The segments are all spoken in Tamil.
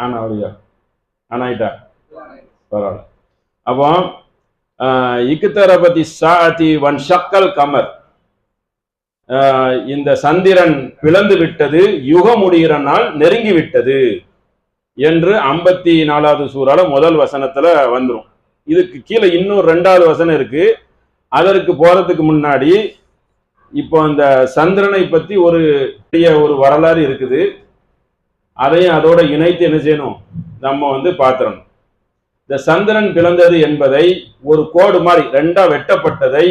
ஆனாவியா ஆனாயிட்டா பரவாயில்ல. அப்போ இக்தரபதி சாஅதி வன் ஷக்கல் கமர், இந்த சந்திரன் பிளந்து விட்டது, யுகம் முடிகிற நாள் நெருங்கி விட்டது என்று 54வது சூறால முதல் வசனத்துல வந்துடும். இதுக்கு கீழே இன்னும் 2வது வசனம் இருக்கு. அதற்கு போறதுக்கு முன்னாடி இப்போ அந்த சந்திரனை பத்தி ஒரு வரலாறு இருக்குது. அதையும் அதோட இணைத்து என்ன செய்யணும், நம்ம பார்த்துடணும். இந்த சந்திரன் பிளந்தது என்பதை ஒரு கோடு மாதிரி 2ஆ வெட்டப்பட்டதை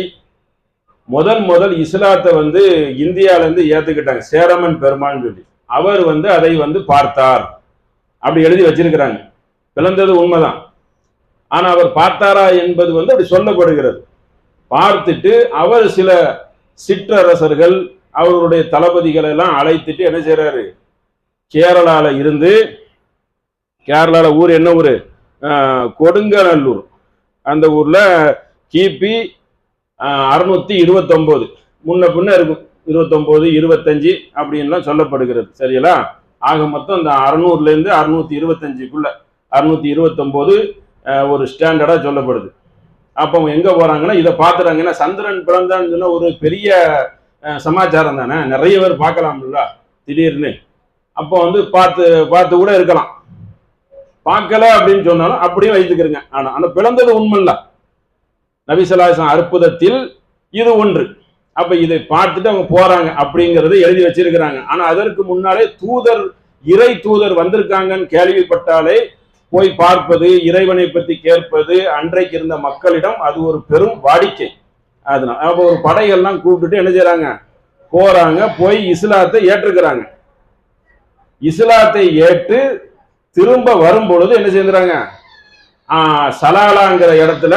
முதல் இஸ்லாத்தை இந்தியாவிலேருந்து ஏத்துக்கிட்டாங்க. சேரமன் பெருமாள்னு சொல்லி அவர் அதை பார்த்தார் அப்படி எழுதி வச்சிருக்கிறாங்க. பிளந்தது உண்மைதான், ஆனா அவர் பார்த்தாரா என்பது அப்படி சொல்லப்படுகிறது. பார்த்துட்டு அவர் சில சிற்றரசர்கள் அவருடைய தளபதிகளை எல்லாம் அழைத்துட்டு என்ன செய்யறாரு, கேரளால இருந்து, கேரளால ஊர் என்ன ஊரு, கொடுங்கநல்லூர், அந்த ஊர்ல கிபி 629 முன்ன பின்ன இருக்கும், 29 25 அப்படின்லாம் சொல்லப்படுகிறது. சரிங்களா? ஆக மொத்தம் இந்த 600ல இருந்து 625க்குள்ள 629 ஒரு ஸ்டாண்டர்டா சொல்லப்படுது. அப்போ அவங்க எங்க போறாங்கன்னா இதை பார்த்துறாங்கன்னா, சந்திரன் பிறந்தான்னு சொன்னா ஒரு பெரிய சமாச்சாரம் தானே, நிறைய பேர் பார்க்கலாம்ல திடீர்னு. அப்போ பார்த்து கூட இருக்கலாம், பார்க்கல அப்படின்னு சொன்னாலும் அப்படியே வைத்துக்கிறங்க. ஆனா பிறந்தது உண்மை இல்ல, நபி ஸல்லல்லாஹு அலைஹி வஸல்லம் அற்புதத்தில் இது ஒன்று. அப்ப இதை பார்த்துட்டு அவங்க போறாங்க அப்படிங்கறத எழுதி வச்சிருக்கிறாங்க. ஆனா அதற்கு முன்னாலே இறை தூதர் வந்திருக்காங்கன்னு கேள்விப்பட்டாலே போய் பார்ப்பது, இறைவனை பத்தி கேட்பது அன்றைக்கு இருந்த மக்களிடம் அது ஒரு பெரும் வாடிக்கை. அதனால அப்ப ஒரு படைகள்லாம் கூப்பிட்டுட்டு என்ன செய்யறாங்க, போறாங்க, போய் இஸ்லாத்தை ஏற்றுக்கிறாங்க. இஸ்லாத்தை ஏற்று திரும்ப வரும் பொழுது என்ன செய்யறாங்க, சலாலாங்கிற இடத்துல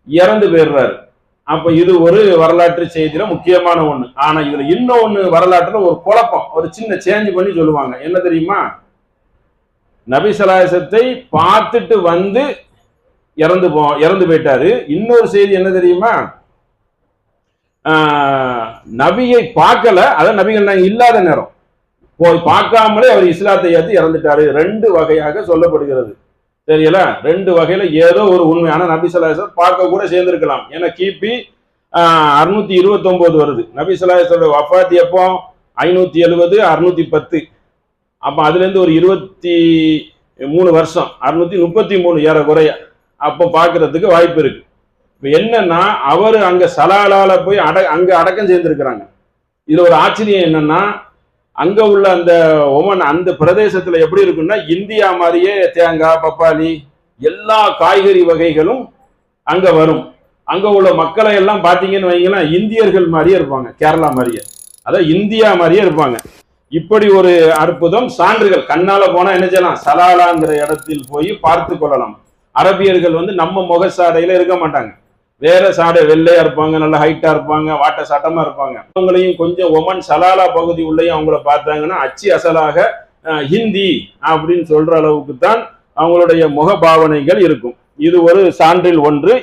இறந்து போயிடுறாரு. அப்ப இது ஒரு வரலாற்று செய்தியில முக்கியமான ஒண்ணு. ஆனா இதுல இன்னொன்னு வரலாற்றுல ஒரு குழப்பம், ஒரு சின்ன சேஞ்ச் பண்ணி சொல்லுவாங்க. என்ன தெரியுமா, நபி ஸல்லல்லாஹு அலைஹி வஸல்லத்தை பார்த்துட்டு இறந்து போயிட்டாரு. இன்னொரு செய்தி என்ன தெரியுமா, நபியை பார்க்கல, அதான் நபிகள் நாங்க இல்லாத நேரம் போய் பார்க்காமலே அவர் இஸ்லாத்தை ஏற்று இறந்துட்டாரு. 2 வகையாக சொல்லப்படுகிறது. தெரியல, 2 வகையில ஏதோ ஒரு உண்மையான நபி ஸல்லல்லாஹு அலைஹி வஸல்லம் பார்க்க கூட சேர்ந்திருக்கலாம். ஏன்னா கிபி 629 வருது. நபி ஸல்லல்லாஹு அலைஹி வஸல்லம் வஃபாத் எப்போ 570 610. அப்ப அதுல இருந்து ஒரு 23 வருஷம் 633 ஏறக்குறைய அப்போ பார்க்கறதுக்கு வாய்ப்பு இருக்கு. இப்ப என்னன்னா அவர் அங்க சலாலால போய் அங்க அடக்கம் செய்திருக்கிறாங்க. இதுல ஒரு ஆச்சரியம் என்னன்னா, அங்க உள்ள அந்த ஒமன் அந்த பிரதேசத்துல எப்படி இருக்குன்னா, இந்தியா மாதிரியே தேங்காய், பப்பாளி, எல்லா காய்கறி வகைகளும் அங்க வரும். அங்க உள்ள மக்களை எல்லாம் பாத்தீங்கன்னு வைங்களா, இந்தியர்கள் மாதிரியே இருப்பாங்க, கேரளா மாதிரியே, அதான் இந்தியா மாதிரியே இருப்பாங்க. இப்படி ஒரு அற்புதம் சான்றுகள் கண்ணால போனா என்ன செய்யலாம், சலாலாங்கிற இடத்தில் போய் பார்த்து கொள்ளலாம். அரபியர்கள் நம்ம முக சாடையில இருக்க மாட்டாங்க, வேற சாடை வெள்ளையா இருப்பாங்க, நல்ல ஹைட்டா இருப்பாங்க, வாட்ட சட்டமா இருப்பாங்க. அவங்களையும் கொஞ்சம் ஒமன் சலாலா பகுதி உள்ளேயும் அவங்கள பார்த்தாங்கன்னா அச்சு அசலாக ஹிந்தி அப்படின்னு சொல்ற அளவுக்கு தான் அவங்களுடைய முகபாவனைகள் இருக்கும். இது ஒரு சான்றில் ஒன்று.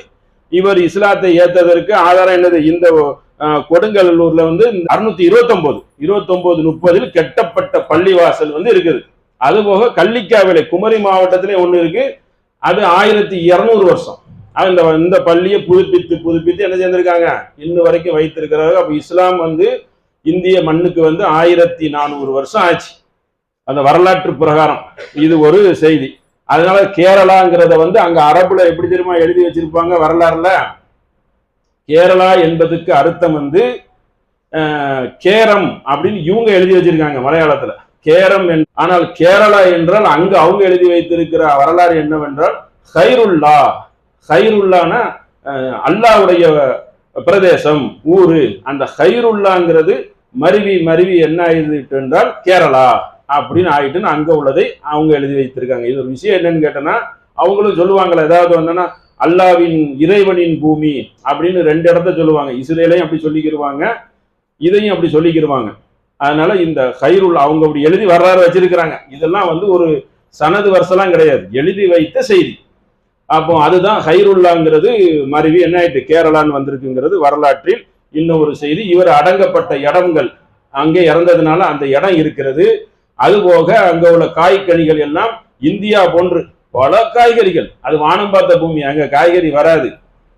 இவர் இஸ்லாத்தை ஏற்றதற்கு ஆதாரம் என்னது, இந்த கொடுங்கல்லூர்ல 629 2930 கெட்டப்பட்ட பள்ளிவாசல் இருக்குது. அதுபோக கள்ளிக்காவிலை குமரி மாவட்டத்திலே ஒண்ணு இருக்கு, அது 1200 வருஷம். இந்த பள்ளியை புதுப்பித்து என்ன செய்திருக்காங்க, இன்னும் வரைக்கும் வைத்திருக்கிறார்கள். அப்ப இஸ்லாம் இந்திய மண்ணுக்கு 1400 வருஷம் ஆச்சு அந்த வரலாற்று பிரகாரம். இது ஒரு செய்தி. அதனால கேரளாங்கிறத அங்க அரபுல எப்படி தெரியுமா எழுதி வச்சிருப்பாங்க வரலாறுல, கேரளா என்பதுக்கு அர்த்தம் கேரம் அப்படின்னு இவங்க எழுதி வச்சிருக்காங்க மலையாளத்துல, கேரம். ஆனால் கேரளா என்றால் அங்கு அவங்க எழுதி வைத்திருக்கிற வரலாறு என்னவென்றால் ஹைருல்லா. ஹைருல்லான அல்லாவுடைய பிரதேசம், ஊரு. அந்த ஹைருல்லாங்கிறது மருவி என்ன ஆயிட்டு என்றால் கேரளா அப்படின்னு ஆயிட்டுன்னு அங்க உள்ளதை அவங்க எழுதி வைத்திருக்காங்க. இது ஒரு விஷயம் என்னன்னு கேட்டோன்னா, அவங்களும் சொல்லுவாங்களே, ஏதாவது அல்லாவின் இறைவனின் பூமி அப்படின்னு 2 இடத்த சொல்லுவாங்க. இஸ்ரேலையும் அப்படி சொல்லிக்கிடுவாங்க, இதையும் அப்படி சொல்லிக்கிடுவாங்க. அதனால இந்த ஹைருல் அவங்க அப்படி எழுதி வரலாறு வச்சிருக்கிறாங்க. இதெல்லாம் ஒரு சனது வருஷம்லாம் கிடையாது, எழுதி வைத்த செய்தி. அப்போ அதுதான் ஹைருல்லாங்கிறது மருவி என்ன ஆயிட்டு கேரளான்னு வந்திருக்குங்கிறது வரலாற்றில் இன்னும் ஒரு செய்தி. இவர் அடங்கப்பட்ட இடங்கள் அங்கே இறந்ததுனால அந்த இடம் இருக்கிறது. அதுபோக அங்க உள்ள காய்கனிகள் எல்லாம் இந்தியா போன்று பல காய்கறிகள், அது வானம் பார்த்த பூமி, அங்க காய்கறி வராது,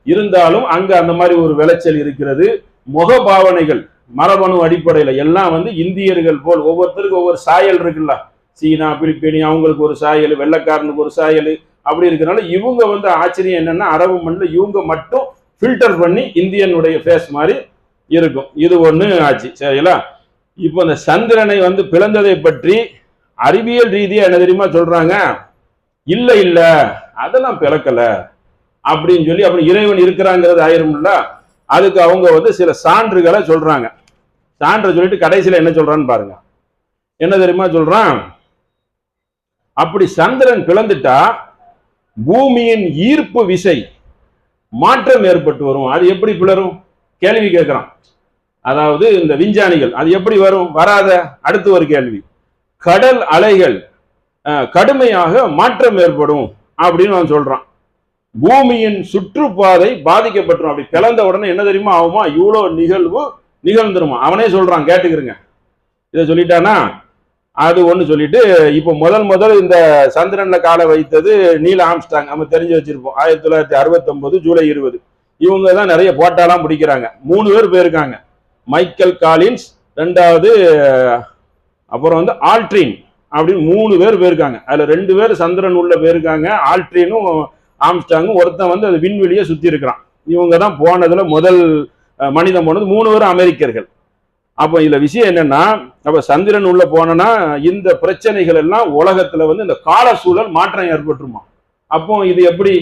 இருந்தாலும் அங்க அந்த மாதிரி ஒரு விளைச்சல் இருக்கிறது. முக பாவனைகள் மரபணு அடிப்படையில எல்லாம் வந்து இந்தியர்கள் போல் ஒவ்வொருத்தருக்கும் ஒவ்வொரு சாயல் இருக்குல்ல, சீனா பிலிப்பினி அவங்களுக்கு ஒரு சாயல், வெள்ளைக்காரனுக்கு ஒரு சாயல், அப்படி இருக்கிறனால இவங்க வந்து ஆச்சரியம் என்னன்னா அரபு மண்ணில் இவங்க மட்டும் ஃபில்டர் பண்ணி இந்தியனுடைய ஃபேஸ் மாதிரி இருக்கும். இது ஒண்ணு ஆச்சு. சரிங்களா? இப்போ இந்த சந்திரனை வந்து பிளந்ததை பற்றி அறிவியல் ரீதியா என்ன தெரியுமா சொல்றாங்க? இல்ல இல்ல அதெல்லாம் பிளக்கல அப்படின்னு சொல்லி, அப்படி இறைவன் இருக்கிறாங்கிறது ஆயிரும்ல, அதுக்கு அவங்க வந்து சில சான்றுகளை சொல்றாங்க. சான்றை சொல்லிட்டு கடைசியில என்ன சொல்றான்னு பாருங்க. என்ன தெரியுமா சொல்றான்? அப்படி சந்திரன் பிளந்துட்டா பூமியின் ஈர்ப்பு விசை மாற்றம் ஏற்பட்டு வரும். அது எப்படி பிளரும்? கேள்வி கேட்கிறான். அதாவது இந்த விஞ்ஞானிகள் அது எப்படி வரும்? வராத. அடுத்து ஒரு கேள்வி, கடல் அலைகள் கடுமையாக மாற்றம் ஏற்படும் அப்படின்னு அவன் சொல்றான். பூமியின் சுற்றுப்பாதை பாதிக்கப்பட்டுரும். அப்படி பிளந்த உடனே என்ன தெரியுமா ஆகுமா? இவ்வளோ நிகழ்வு நிகழ்ந்துருமா. அவனே சொல்றான், கேட்டுக்கிறங்க. இதை சொல்லிட்டானா? அது ஒன்று சொல்லிட்டு, இப்போ முதல் இந்த சந்திரன்ல காலை வைத்தது நீல் ஆம்ஸ்டாங், நம்ம தெரிஞ்சு வச்சிருப்போம். 1969 ஜூலை 20. இவங்க தான் நிறைய போட்டாலாம் பிடிக்கிறாங்க. 3 பேர் போயிருக்காங்க. மைக்கேல் காலின்ஸ், 2வது அப்புறம் வந்து ஆல்ட்ரின் அப்படின்னு 3 பேர் போயிருக்காங்க. அதுல 2 பேர் சந்திரன் உள்ள போயிருக்காங்க, ஆல்ட்ரினும் ஆம்ஸ்டாங்கும். ஒருத்தன் வந்து அது விண்வெளியை சுத்தி இருக்கிறான். இவங்க தான் போனதுல முதல் மனிதன் போனது. 3 பேரும் அமெரிக்கர்கள். அப்போ இதுல விஷயம் என்னன்னா, அப்ப சந்திரன் உள்ள போனோம்னா இந்த பிரச்சனைகள் எல்லாம் உலகத்துல வந்து இந்த கால சூழல் மாற்றம் ஏற்பட்டுருமா. அப்போ இது எப்படி?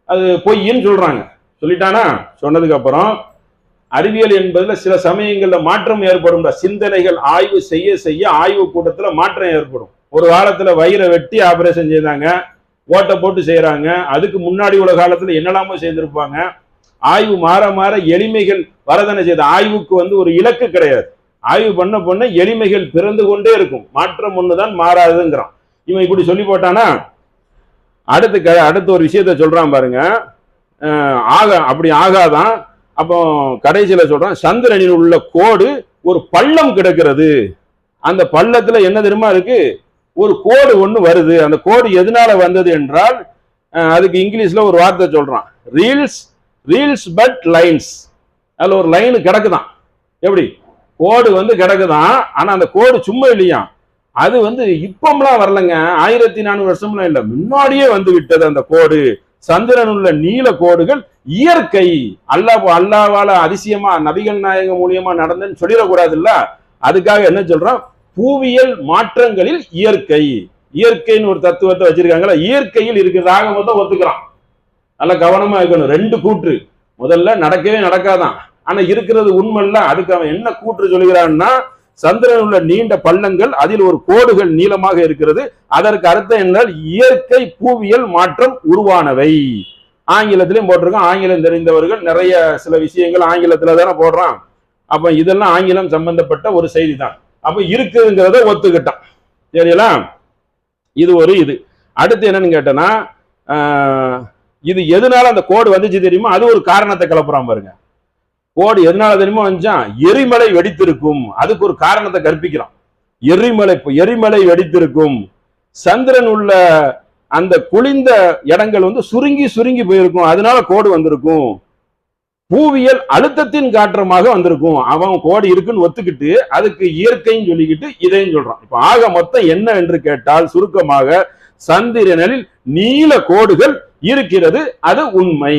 அது பொய்ன்னு சொல்றாங்க. சொல்லிட்டானா? சொன்னதுக்கு அப்புறம் அறிவியல் என்பதுல சில சமயங்கள்ல மாற்றம் ஏற்படும். சிந்தனைகள் ஆய்வு செய்ய செய்ய ஆய்வு கூட்டத்துல மாற்றம் ஏற்படும். ஒரு காலத்துல வயிறை வெட்டி ஆபரேஷன் செய்தாங்க, ஓட்டை போட்டு செய்யறாங்க. அதுக்கு முன்னாடி உள்ள காலத்துல என்னெல்லாமோ செய்திருப்பாங்க. ஆய்வு மாற மாற எளிமைகள் வரதனை செய்த. ஆய்வுக்கு வந்து ஒரு இலக்கு கிடையாது. ஆய்வு பண்ண எளிமைகள் பிறந்து கொண்டே இருக்கும். மாற்றம் ஒண்ணுதான் மாறாதுங்கிறான். இவன் இப்படி சொல்லி போட்டானா, அடுத்து ஒரு விஷயத்த சொல்றான் பாருங்க. அப்படி ஆகாதான். அப்போ கடைசியில சொல்றான், சந்திரனில் உள்ள கோடு ஒரு பள்ளம் கிடக்கிறது. அந்த பள்ளத்துல என்ன தெரியுமா இருக்கு? ஒரு கோடு ஒண்ணு வருது. அந்த கோடு எதனால வந்தது என்றால், அதுக்கு இங்கிலீஷ்ல ஒரு வார்த்தை சொல்றான், ரீல்ஸ் பட் லைன்ஸ். அதுல ஒரு லைன் கிடக்குதான். எப்படி? கோடு வந்து கிடக்குதான். ஆனா அந்த கோடு சும்மா இல்லையா, அது வந்து இப்பம்லாம் வரலங்க, 1400 வருஷம்லாம் இல்ல, முன்னாடியே வந்து விட்டது அந்த கோடு. சந்திரன் உள்ள நீல கோடுகள் இயற்கை, அல்லாவால அதிசயமா நபிகள் நாயகம் மூலியமா நடந்ததுன்னு சொல்லிடக்கூடாது இல்ல. அதுக்காக என்ன சொல்றான்? பூவியல் மாற்றங்களில் இயற்கை, இயற்கைன்னு ஒரு தத்துவத்தை வச்சிருக்காங்களா, இயற்கையில் இருக்கிறதாக மொத்தம் ஒத்துக்கிறான். நல்ல கவனமா இருக்கணும். 2 கூற்று. முதல்ல நடக்கவே நடக்காதான், ஆனா இருக்கிறது உண்மை இல்ல. அதுக்கு அவன் என்ன கூற்று சொல்லுகிறான்னா, சந்திரன் உள்ள நீண்ட பள்ளங்கள், அதில் ஒரு கோடுகள் நீளமாக இருக்கிறது. அதற்கு அர்த்தம் என்றால் இயற்கை பூவியல் மாற்றம் உருவானவை. ஆங்கிலத்திலையும் போட்டிருக்கான். ஆங்கிலம் தெரிந்தவர்கள் நிறைய சில விஷயங்கள் ஆங்கிலத்துல தானே போடுறான். அப்ப இதெல்லாம் ஆங்கிலம் சம்பந்தப்பட்ட ஒரு செய்தி தான். அப்ப இருக்குங்கிறத ஒத்துக்கிட்டான். சரிங்களா? இது ஒரு இது. அடுத்து என்னன்னு கேட்டனா, இது எதனால அந்த கோடு வந்துச்சு தெரியுமா? அது ஒரு காரணத்தை கிளப்புறான் பாருங்க. கோடு எதனால தெரியுமா வந்துச்சான்? எரிமலை வெடித்திருக்கும். அதுக்கு ஒரு காரணத்தை கற்பிக்கிறான். எரிமலை வெடித்திருக்கும். சந்திரன் உள்ள அந்த குளிர்ந்த இடங்கள் வந்து சுருங்கி சுருங்கி போயிருக்கும், அதனால கோடு வந்திருக்கும். பூவியல் அழுத்தத்தின் காற்றமாக வந்திருக்கும். அவன் கோடு இருக்குன்னு ஒத்துக்கிட்டு அதுக்கு இயற்கைன்னு சொல்லிக்கிட்டு இதையும் சொல்றான். இப்ப ஆக மொத்தம் என்ன என்று கேட்டால், சுருக்கமாக சந்திரனில் நீல கோடுகள் இருக்கிறது, அது உண்மை.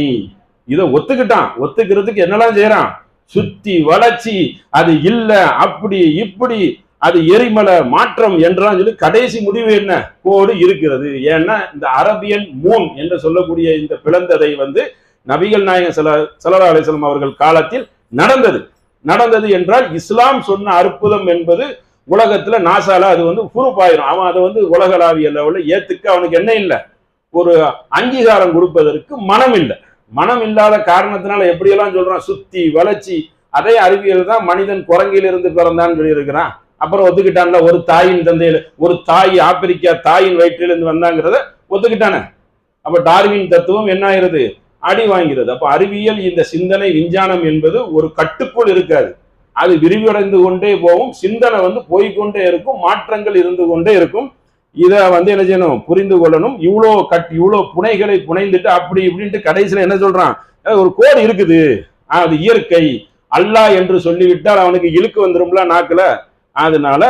இதை ஒத்துக்கிட்டான். ஒத்துக்கிறதுக்கு என்னெல்லாம் செய்யறான்? சுத்தி வளர்ச்சி, அது இல்ல அப்படி இப்படி, அது எரிமலை மாற்றம் என்றாலும் சொல்லி கடைசி முடிவு என்ன? கோடு இருக்கிறது. ஏன்னா இந்த அரபியன் மூன் என்று சொல்லக்கூடிய இந்த பிளந்ததை வந்து நபிகள் நாயகம் ஸல்லல்லாஹு அலைஹி வஸல்லம் அவர்கள் காலத்தில் நடந்தது என்றால், இஸ்லாம் சொன்ன அற்புதம் என்பது உலகத்துல நாசால அது வந்து புறப்பாயிரும். அவன் அதை வந்து உலகளாவிய லெவலில் ஏத்துக்க அவனுக்கு என்ன இல்லை, ஒரு அங்கீகாரம் கொடுப்பதற்கு மனம் இல்லை. மனம் இல்லாத காரணத்தினால எப்படியெல்லாம் சொல்றான்? சுத்தி வளர்ச்சி. அதே அறிவியல் தான் மனிதன் குரங்கிலிருந்து பிறந்தான்னு சொல்லி இருக்கிறான். அப்புறம் ஒத்துக்கிட்டான்ல, ஒரு தாயின் தந்தையில, ஒரு தாய் ஆப்பிரிக்கா தாயின் வயிற்றிலிருந்து வந்தாங்கிறத ஒத்துக்கிட்டானே. அப்ப டார்வின் தத்துவம் என்ன ஆயிருது? அடி வாங்கிறது. அப்ப அறிவியல் இந்த சிந்தனை விஞ்ஞானம் என்பது ஒரு கட்டுக்குள் இருக்காது, அது விரிவடைந்து கொண்டே போகும். சிந்தனை வந்து போய்கொண்டே இருக்கும், மாற்றங்கள் இருந்து கொண்டே இருக்கும். இதை வந்து என்ன செய்யணும், புரிந்து கொள்ளணும். இவ்வளோ புனைகளை புனைந்துட்டு அப்படி இப்படின்ட்டு கடைசியில என்ன சொல்றான், ஒரு கோடு இருக்குது, அது இயற்கை, அல்லாஹ் என்று சொல்லிவிட்டால் அவனுக்கு இழுக்கு வந்துரும்ல நாக்குல, அதனால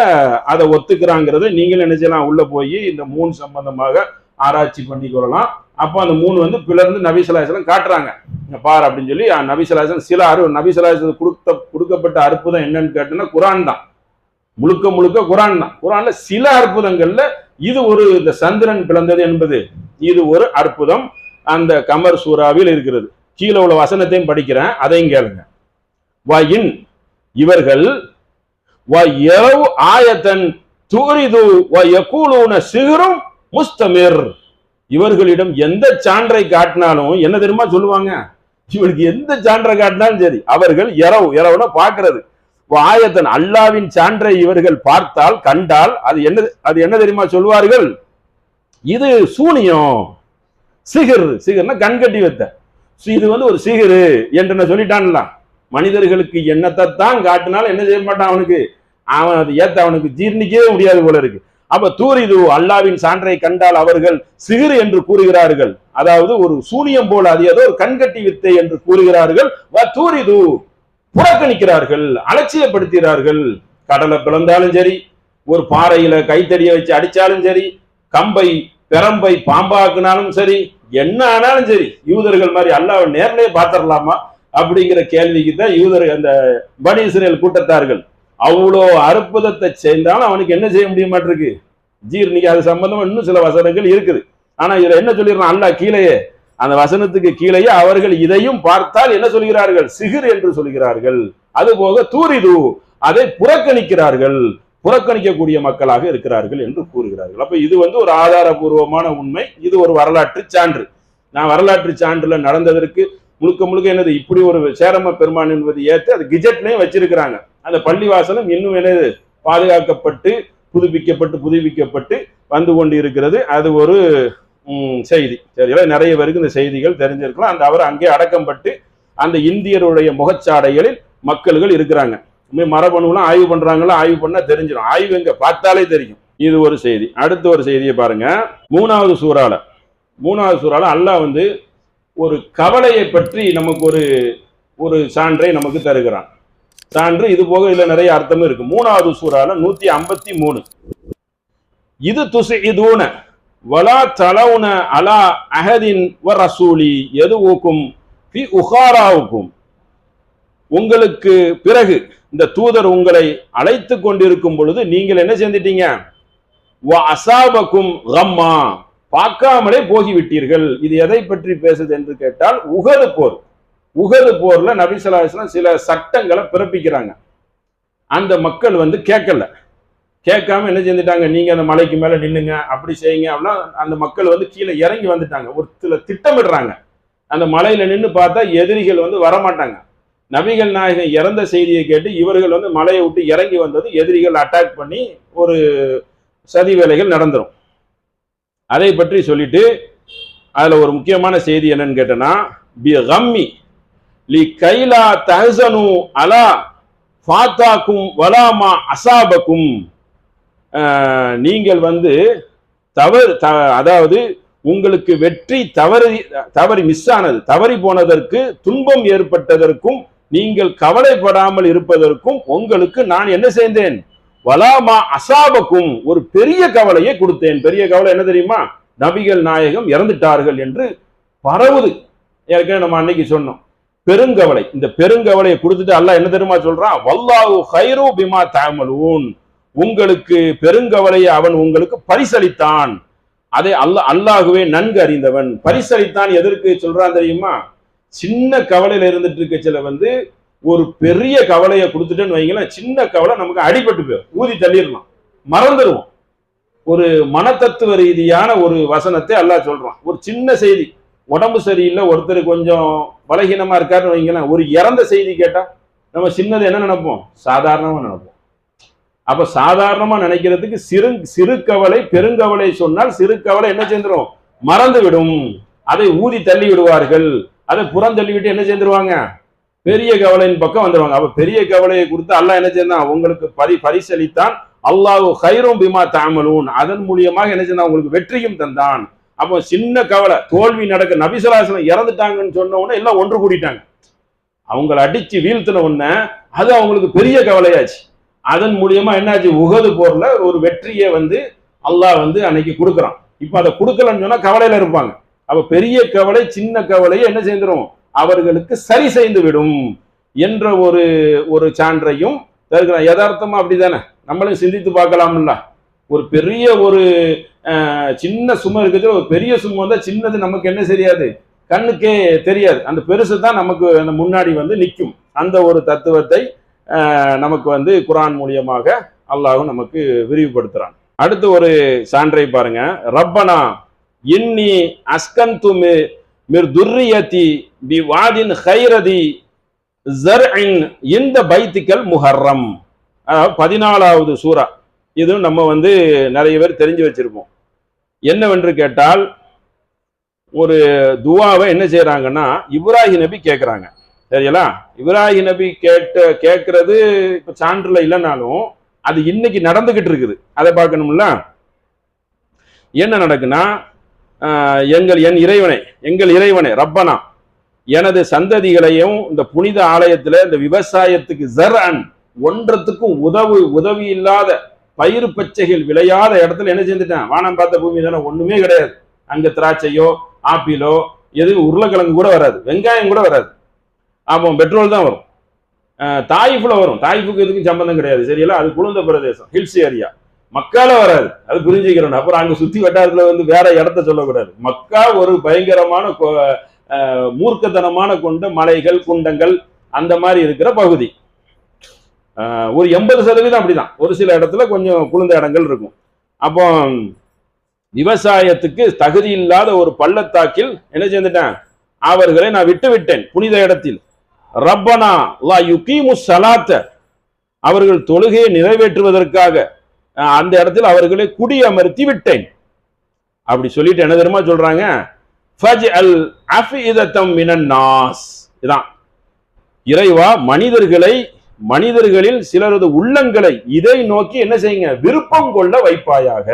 அதை ஒத்துக்கிறாங்கிறத நீங்கள் என்ன செய்யலாம், உள்ள போய் இந்த 3 சம்பந்தமாக ஆராய்ச்சி பண்ணி கொள்ளலாம். அப்போ அந்த 3 வந்து பிளர்ந்து நபி ஸல்லல்லாஹு அலைஹி வஸல்லம் காட்டுறாங்க பார் அப்படின்னு சொல்லி. நபி ஸல்லல்லாஹு அலைஹி வஸல்லம் சில நபி ஸல்லல்லாஹு அலைஹி வஸல்லம் கொடுக்கப்பட்ட அற்புதம் என்னன்னு கேட்டீங்கன்னா குர்ஆன் தான், முழுக்க குர்ஆன் தான். குர்ஆன்ல சில அற்புதங்கள்ல இது ஒரு, இந்த சந்திரன் பிளந்தது என்பது இது ஒரு அற்புதம் அந்த கமர் சூறாவில் இருக்கிறது. கீழே உள்ள வசனத்தையும் படிக்கிறேன், அதையும் கேளுங்க. வயின் இவர்கள் வயரவு ஆயத்தன் தூரிது வயகூலுன சிஹ்ரும் முஸ்தமிர், இவர்களிடம் எந்த சான்றை காட்டினாலும் என்ன தெரியுமா சொல்லுவாங்க, இவருக்கு எந்த சான்றை காட்டினாலும் சரி, அவர்கள் இரவுனா பார்க்கிறது, ஆயத்தன் அல்லாவின் சான்றை இவர்கள் பார்த்தால் கண்டால் அது என்ன தெரியுமா சொல்வார்கள், இது சூனியம், சிகிர்னா கண்கட்டி வைத்த, இது வந்து ஒரு சிகிரு என்று சொல்லிட்டான்ல. மனிதர்களுக்கு எண்ணத்தை தான் காட்டினாலும் என்ன செய்ய மாட்டான், அவன் அது ஏத்த அவனுக்கு ஜீர்ணிக்கவே முடியாது போல இருக்கு. அப்ப தூரிது அல்லாவின் சான்றை கண்டால் அவர்கள் சிகிர் என்று கூறுகிறார்கள், அதாவது ஒரு சூனியம் போல, அது ஏதோ ஒரு கண்கட்டி வித்தை என்று கூறுகிறார்கள். தூரிது புறக்கணிக்கிறார்கள், அலட்சியப்படுத்துகிறார்கள். கடலை பிளந்தாலும் சரி, ஒரு பாறையில கைத்தடிய வச்சு அடிச்சாலும் சரி, கம்பை பெரம்பை பாம்பாக்குனாலும் சரி, என்ன ஆனாலும் சரி, யூதர்கள் மாதிரி அல்லாஹ்வை நேர்லயே பார்த்திடலாமா அப்படிங்கிற கேள்விக்கு தான் யூதர்கள், அந்த பனி இஸ்ரேல் கூட்டத்தார்கள் அவ்வளோ அற்புதத்தை செய்தாலும் அவனுக்கு என்ன செய்ய முடிய மாட்டிருக்கு, ஜீர்ணிக்கு. அது சம்பந்தமா இன்னும் சில வசனங்கள் இருக்குது. ஆனா இதுல என்ன சொல்லிடுறான் அல்லாஹ் கீழேயே, அந்த வசனத்துக்கு கீழேயே அவர்கள் இதையும் பார்த்தால் என்ன சொல்கிறார்கள், சிகிர் என்று சொல்கிறார்கள். அதுபோக தூரிது அதை புறக்கணிக்கிறார்கள், புறக்கணிக்கக்கூடிய மக்களாக இருக்கிறார்கள் என்று கூறுகிறார்கள். அப்ப இது வந்து ஒரு ஆதாரபூர்வமான உண்மை, இது ஒரு வரலாற்று சான்று. நான் வரலாற்று சான்றுல நடந்ததற்கு முழுக்க என்னது, இப்படி ஒரு சேரம பெருமான் என்பது ஏற்று அது கிஜெட்லயும் வச்சிருக்கிறாங்க. அந்த பள்ளிவாசலும் இன்னும் என்னது பாதுகாக்கப்பட்டு புதுப்பிக்கப்பட்டு வந்து கொண்டு இருக்கிறது. அது ஒரு செய்தி. சரிங்களா, நிறைய பேருக்கு இந்த செய்திகள் தெரிஞ்சிருக்கலாம். அந்த அவர் அங்கே அடக்கம் பட்டு அந்த இந்தியருடைய முகச்சாடைகளில் மக்கள்கள் இருக்கிறாங்க. மரபணுலாம் ஆய்வு பண்றாங்களா, ஆய்வு பண்ணா தெரிஞ்சிடும், ஆய்வு எங்க பார்த்தாலே தெரியும். இது ஒரு செய்தி. அடுத்த ஒரு செய்தியை பாருங்க. மூணாவது சூறால அல்லாஹ் வந்து ஒரு கவலையை பற்றி நமக்கு ஒரு சான்றை நமக்கு தருகிறான். சான்று இது போக இதுல நிறைய அர்த்தமும் இருக்கு. மூணாவது சூறால 153 இது துஸிதுன வலா தலவுன அலா அஹதின் வ ரசூலி யதுவுக்கும் ஃபி உகாராவுக்கும், உங்களுக்கு பிறகு இந்த தூதர் உங்களை அழைத்து கொண்டிருக்கும் பொழுது நீங்கள் என்ன செஞ்சிட்டீங்க, வ அசாபக்கும் கம்மா, பார்க்காமலே போகிவிட்டீர்கள். இது எதை பற்றி பேசுது என்று கேட்டால் உஹது போர்ல நபி ஸல்லல்லாஹு அலைஹி வஸல்லம் சில சட்டங்களை பிறப்பிக்கிறாங்க. அந்த மக்கள் வந்து கேட்காம என்ன செஞ்சுட்டாங்க, நீங்க அந்த மலைக்கு மேல நின்னுங்க, அப்படி செய்யுங்க அப்படின்னா அந்த மக்கள் வந்து கீழே இறங்கி வந்துட்டாங்க. ஒரு சில திட்டமிடுறாங்க. அந்த மலையில நின்று பார்த்தா எதிரிகள் வந்து வரமாட்டாங்க. நபிகள் நாயகம் இறந்த செய்தியை கேட்டு இவர்கள் வந்து மலையை விட்டு இறங்கி வந்தது, எதிரிகள் அட்டாக் பண்ணி ஒரு சதி வேலைகள் நடந்துரும். அதை பற்றி சொல்லிட்டு அதுல ஒரு முக்கியமான செய்தி என்னன்னு கேட்டனா, பி கம்மி லி கைலா தஹசனு அலா ஃபாத்தாக்கும் வலாமா அசாபக்கும், நீங்கள் வந்து அதாவது உங்களுக்கு வெற்றி தவறி மிஸ் ஆனது, தவறி போனதற்கு, துன்பம் ஏற்பட்டதற்கும் நீங்கள் கவலைப்படாமல் இருப்பதற்கும் உங்களுக்கு நான் என்ன செய்தேன், வலாமா அசாபக்கும், ஒரு பெரிய கவலையை கொடுத்தேன். பெரிய கவலை என்ன தெரியுமா, நபிகள் நாயகம் இறந்துட்டார்கள் என்று பரவுது. ஏற்கனவே நம்ம அன்னைக்கு சொன்னோம் பெருங்கவலை. இந்த பெருங்கவலையை கொடுத்துட்டு அல்லாஹ் என்ன தெரியுமா சொல்றான், வல்லாஹு கைரு பிமா தஅமலூன், உங்களுக்கு பெருங்கவலையை அவன் உங்களுக்கு பரிசளித்தான், அதை அல்லாஹுவே நன்கு அறிந்தவன். பரிசளித்தான் எதற்கு சொல்றான் தெரியுமா, சின்ன கவலையில இருந்துட்டு இருக்க சில வந்து ஒரு பெரிய கவலையை கொடுத்துட்டேன்னு வைங்களேன், சின்ன கவலை நமக்கு அடிபட்டு போயிடும், ஊதி தள்ளிடலாம், மறந்துடுவோம். ஒரு மனத்தத்துவ ரீதியான ஒரு வசனத்தை அல்லாஹ் சொல்றான். ஒரு சின்ன செய்தி, உடம்பு சரியில்லை, ஒருத்தர் கொஞ்சம் பலகீனமா இருக்காருன்னு வைங்களேன், ஒரு இறந்த செய்தி கேட்டா நம்ம சின்னது என்ன நினைப்போம், சாதாரணமா நினைப்போம். அப்ப சாதாரணமா நினைக்கிறதுக்கு சிறு கவலை பெருங்கவலை சொன்னால் சிறு கவலை என்ன செஞ்சிடும், மறந்து விடும், அதை ஊதி தள்ளி விடுவார்கள், அதை புறந்தள்ளி விட்டு என்ன செஞ்சிருவாங்க, பெரிய கவலையின் பக்கம் வந்துருவாங்க. அப்ப பெரிய கவலையை கொடுத்து அல்லாஹ் என்ன செய்தான், உங்களுக்கு பரிசளித்தான், அல்லாஹு கைரும் பிமா தஅமலூன், அதன் மூலியமாக என்ன செஞ்சான், உங்களுக்கு வெற்றியும் தந்தான். அப்போ சின்ன கவலை, தோல்வி நடக்க, நபி ஸல்லல்லாஹு அலைஹி வஸல்லம் இறந்துட்டாங்கன்னு சொன்ன உடனே எல்லாம் ஒன்று கூடிட்டாங்க. அவங்கள அடிச்சு வீழ்த்தின உடனே அது அவங்களுக்கு பெரிய கவலையாச்சு. அதன் மூலியமா என்னாச்சு, உஹது போர்ல ஒரு வெற்றியை அல்லாஹ் அன்னைக்கு கொடுக்குறான். இப்ப அதை கொடுக்கலன்னு சொன்னா கவலையில இருப்பாங்க. அப்ப பெரிய கவலை சின்ன கவலையை என்ன செய்திரும், அவர்களுக்கு சரி செய்து விடும் என்ற ஒரு ஒரு சான்றையும் தருகிறான். யதார்த்தமா அப்படிதானே, நம்மளும் சிந்தித்து பார்க்கலாம்ல. ஒரு பெரிய ஒரு சின்ன சுமை இருக்குது, ஒரு பெரிய சுமை வந்தா சின்னது நமக்கு என்ன தெரியாது, கண்ணுக்கே தெரியாது. அந்த பெருசு தான் நமக்கு அந்த முன்னாடி நிற்கும். அந்த ஒரு தத்துவத்தை நமக்கு குர்ஆன் மூலியமாக அல்லாஹ் நமக்கு விரிவுபடுத்துறான். அடுத்து ஒரு சான்றை பாருங்க. ரப்பனா இன்னி அஸ்கன்து மிர் துர்ரியதி பி வாதின் கைரதி ஜர்இன் இந்த பைத்திக்கல் முஹர்ரம். 14வது சூரா. இது நம்ம நிறைய பேர் தெரிஞ்சு வச்சிருப்போம். என்னவென்று கேட்டால், ஒரு துவாவை என்ன செய்யறாங்கன்னா, இப்ராஹிம் நபி கேட்கிறாங்க. சரிங்களா? இப்ராஹிம் நபி கேட்கறது இப்ப சான்றுல இல்லைனாலும் அது இன்னைக்கு நடந்துகிட்டு இருக்குது. அதை பார்க்கணும்ல. என்ன நடக்குன்னா, எங்கள் இறைவனே ரப்பனா, எனது சந்ததிகளையும் இந்த புனித ஆலயத்துல இந்த விவசாயத்துக்கு ஜர்அன் ஒன்றத்துக்கும் உதவி இல்லாத பயிர் பச்சைகள் விளையாத இடத்துல என்ன செஞ்சுட்டேன், வானம் பார்த்த பூமி தானே, ஒண்ணுமே கிடையாது. அங்க திராட்சையோ ஆப்பிளோ எது, உருளைக்கிழங்கு கூட வராது, வெங்காயம் கூட வராது. அப்போ பெட்ரோல் தான் வரும். தாயிஃப்ல வரும். தாயிஃபுக்கு எதுக்கும் சம்பந்தம் கிடையாது. சரியா? அது குளிர்ந்த பிரதேசம், ஹில்ஸ் ஏரியா. மக்கால வராது. அது புரிஞ்சுக்கிறோம். அப்புறம் அங்க சுத்தி வட்டாரத்துல வேற இடத்த சொல்லக்கூடாது. மக்கா ஒரு பயங்கரமான மூர்க்கத்தனமான கொண்ட மலைகள் குண்டங்கள் அந்த மாதிரி இருக்கிற பகுதி. ஒரு 80% அப்படிதான். ஒரு சில இடத்துல கொஞ்சம் குளிர்ந்த இடங்கள் இருக்கும். அப்போ விவசாயத்துக்கு தகுதி இல்லாத ஒரு பள்ளத்தாக்கில் என்ன செஞ்சுட்டேன், அவர்களை நான் விட்டேன் புனித இடத்தில். ரப்பனா லா யுகீமு ஸலாத்த, அவர்கள் தொழுகையை நிறைவேற்றுவதற்காக அந்த இடத்தில் அவர்களை குடியமர்த்தி விட்டேன். அப்படி சொல்லிட்டு என்ன தெரியுமா சொல்றாங்க, ஃபஜ்அல் அஃபிதத்தம் மினன் நாஸ். இதான் இறைவா, மனிதர்களில் சிலரது உள்ளங்களை இதை நோக்கி என்ன செய்யுங்க, விருப்பம் கொள்ள வைப்பாயாக.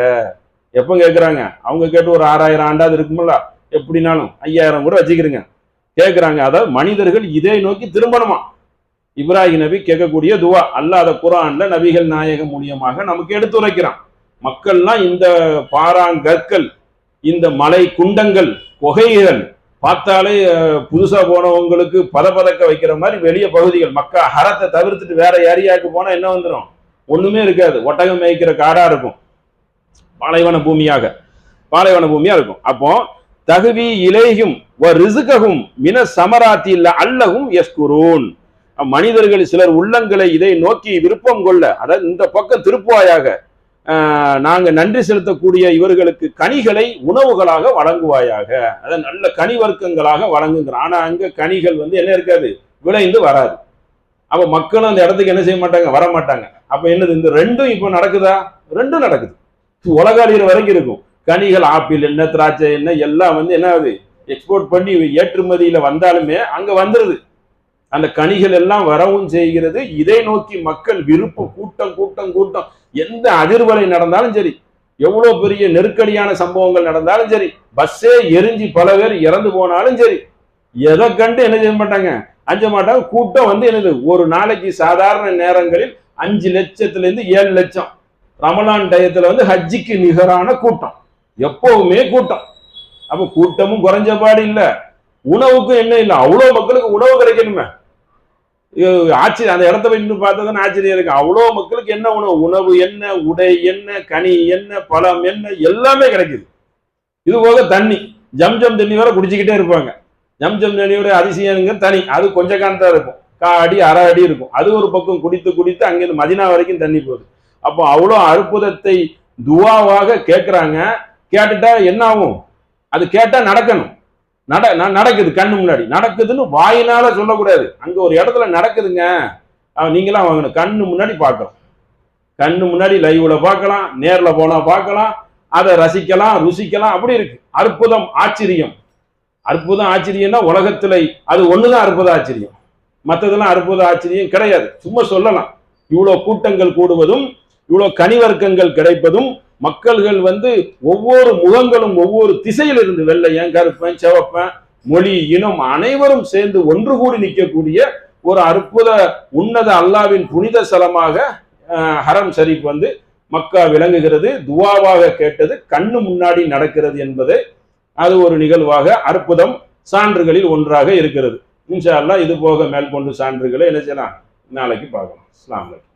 எப்ப கேட்கிறாங்க, அவங்க கேட்டு ஒரு 6000 ஆண்டாவது இருக்குமில்ல, எப்படினாலும் 5000 கூட வச்சுக்கிறீங்க, கேட்கிறாங்க. அதாவது மனிதர்கள் இதை நோக்கி திரும்பணுமா. இப்ராஹிம் நபி கேட்கக்கூடிய துவா அல்லாஹ் அத குர்ஆன்ல நபிகள் நாயகம் மூலியமாக நமக்கு எடுத்துரைக்கிறான். மக்கள்லாம் இந்த பாறாங்கற்கள், இந்த மலை குண்டங்கள், குகைகள் பார்த்தாலே புதுசா போனவங்களுக்கு பதப்பதக்க வைக்கிற மாதிரி வெளிய பகுதிகள், மக்கா ஹரத்தை தவிர்த்துட்டு வேற ஏரியாவுக்கு போனா என்ன வந்துடும், ஒண்ணுமே இருக்காது. ஒட்டகம் மேய்க்கிற காடா இருக்கும், பாலைவன பூமியா இருக்கும். அப்போ தகுவி இலேகும் ரிசுககும் மின சமராத்தி அல்லகும் யஸ்குரூன். மனிதர்கள் சிலர் உள்ளங்களை இதை நோக்கி விருப்பம் கொள்ள, அதாவது இந்த பக்கம் திருப்புவாயாக, நாங்க நன்றி செலுத்தக்கூடிய இவர்களுக்கு கனிகளை உணவுகளாக வழங்குவாயாக, அதாவது நல்ல கனி வர்க்கங்களாக வழங்குங்கிறான். ஆனா அங்க கனிகள் என்ன இருக்காது, விளைந்து வராது. அப்ப மக்களும் அந்த இடத்துக்கு என்ன செய்ய மாட்டாங்க, வர மாட்டாங்க. அப்ப என்னது, இந்த ரெண்டும் இப்ப நடக்குதா? ரெண்டும் நடக்குது. உலக அழிகிற வரைக்கும் இருக்கும். கனிகள் ஆப்பிள் என்ன திராட்சை என்ன எல்லாம் என்ன ஆகுது, எக்ஸ்போர்ட் பண்ணி ஏற்றுமதியில வந்தாலுமே அங்க வந்துருது. அந்த கனிகள் எல்லாம் வரவும் செய்கிறது. இதை நோக்கி மக்கள் விருப்பம், கூட்டம் கூட்டம் கூட்டம், எந்த அதிர்வலை நடந்தாலும் சரி, எவ்வளவு பெரிய நெருக்கடியான சம்பவங்கள் நடந்தாலும் சரி, பஸ்ஸே எரிஞ்சு பல பேர் இறந்து போனாலும் சரி, எதை கண்டு என்ன செய்ய மாட்டாங்க, அஞ்ச மாட்டாங்க. கூட்டம் என்னது, ஒரு நாளைக்கு சாதாரண நேரங்களில் 5 லட்சத்திலிருந்து 7 லட்சம், ரமலான் டயத்துல ஹஜ்ஜிக்கு நிகரான கூட்டம், எப்பவுமே கூட்டம். அப்ப கூட்டமும் குறைஞ்ச பாடு இல்ல, உணவுக்கும் என்ன இல்லை, அவ்வளவு மக்களுக்கு உணவு கிடைக்கணுமே. ஆச்சரியம், அந்த இடத்த போய் இன்னும் பார்த்ததுன்னு ஆச்சரியம் இருக்கு. அவ்வளோ மக்களுக்கு என்ன உணவு என்ன, உடை என்ன, கனி என்ன, பழம் என்ன, எல்லாமே கிடைக்குது. இது போக தண்ணி, ஜம்ஜம் தண்ணி வர குடிச்சுக்கிட்டே இருப்பாங்க. ஜம்ஜம் தண்ணியோட அதிசயங்க தனி, அது கொஞ்சம் காண்டா இருக்கும், 1/4 அடி 1/2 அடி இருக்கும். அது ஒரு பக்கம் குடித்து குடித்து அங்கிருந்து மதினா வரைக்கும் தண்ணி போகுது. அப்போ அவ்வளோ அற்புதத்தை துவாவாக கேட்கிறாங்க. கேட்டுட்டா என்ன ஆகும், அது கேட்டா நடக்கணும். நடக்குது, கண்ணு முன்னாடி நடக்குதுன்னு வாயினால சொல்லக்கூடாது. அங்க ஒரு இடத்துல நடக்குதுங்க, நீங்களாம் வாங்கணும், கண்ணு முன்னாடி பார்க்கலாம். கண்ணு முன்னாடி லைவ்ல பார்க்கலாம், நேர்ல போனா பார்க்கலாம், அதை ரசிக்கலாம், ருசிக்கலாம். அப்படி இருக்கு. அற்புதம் ஆச்சரியம். அற்புதம் ஆச்சரியம்னா உலகத்துல அது ஒண்ணுதான் அற்புத ஆச்சரியம், மற்றதெல்லாம் அற்புத ஆச்சரியம் கிடையாது. சும்மா சொல்லலாம். இவ்வளவு கூட்டங்கள் கூடுவதும் இவ்வளவு கனிவர்க்கங்கள் கிடைப்பதும், மக்கள்கள் ஒவ்வொரு முகங்களும் ஒவ்வொரு திசையிலிருந்து, வெள்ளையன், கருப்பன், சிவப்பன், மொழி, இனம் அனைவரும் சேர்ந்து ஒன்று கூடி நிற்கக்கூடிய ஒரு அற்புத உன்னத அல்லாவின் புனித ஸ்தலமாக ஹரம் ஷரீப் மக்கா விளங்குகிறது. துவாவாக கேட்டது கண்ணு முன்னாடி நடக்கிறது என்பது அது ஒரு நிகழ்வாக அற்புதம் சான்றுகளில் ஒன்றாக இருக்கிறது. இன்ஷா அல்லாஹ் இது போக மேற்கொண்டு சான்றுகளை என்ன செய்யலாம், நாளைக்கு பார்க்கலாம். அஸ்ஸலாமு அலைக்கும்.